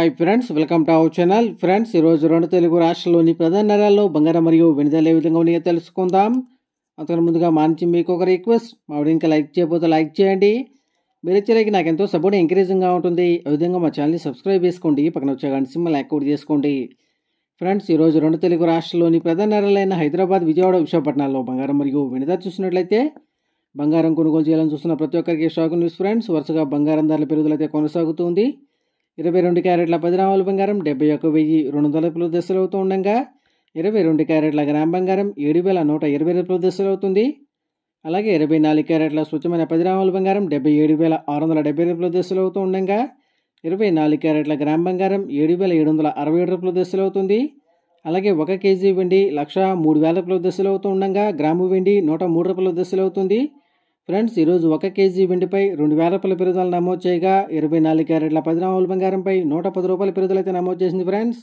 Hi friends, welcome to our channel. Friends, ఈరోజు రెండు తెలుగు రాష్ట్రాల్లోని ప్రధాన నగరాల్లో బంగారం మరియు వెండి ధరలు ఏ విధంగా ఉన్నాయో తెలుసుకుందాం. అంతకు ముందుగా మా నుంచి మీకు ఒక రిక్వెస్ట్, మా వీడియో ఇంకా లైక్ చేయకపోతే లైక్ చేయండి. మీరు ఇచ్చేకి నాకు ఎంతో సపోర్ట్ ఎంకరేజింగ్గా ఉంటుంది. ఆ విధంగా మా ఛానల్ని సబ్స్క్రైబ్ చేసుకోండి, పక్కన వచ్చే గంట సింబల్ యాక్టివేట్ చేసుకోండి. ఫ్రెండ్స్, ఈరోజు రెండు తెలుగు రాష్ట్రాల్లోని ప్రధాన నగరాలైన హైదరాబాద్, విజయవాడ, విశాఖపట్నాల్లో బంగారం మరియు వెండి ధర చూసినట్లయితే బంగారం కొనుగోలు చేయాలని చూస్తున్న ప్రతి ఒక్కరికి షాక్ న్యూస్. ఫ్రెండ్స్, వరుసగా బంగారం ధరల పెరుగుదల అయితే కొనసాగుతుంది. 22 క్యారెట్ల 10 గ్రాముల బంగారం 71,200 దశలు అవుతూ ఉండగా 22 క్యారెట్ల గ్రామ్ బంగారం 7,120 దశలు అవుతుంది. అలాగే 24 క్యారెట్ల స్వచ్ఛమైన 10 గ్రాముల బంగారం 77,670 దశలు అవుతూ ఉండగా 24 క్యారెట్ల గ్రామ్ బంగారం 7,767 దశలు అవుతుంది. అలాగే 1 కేజీ వెండి 1,03,000 దశలు అవుతూ ఉండగా గ్రాము వెండి 103 దశలు అవుతుంది. ఫ్రెండ్స్, ఈరోజు 1 కేజీ వెండిపై 2,000 రూపాయల పెరుగుదల నమోదు చేయగా 24 క్యారెట్ల 10 గ్రాముల బంగారంపై 110 రూపాయల పెరుగుదల అయితే నమోదు చేసింది. ఫ్రెండ్స్.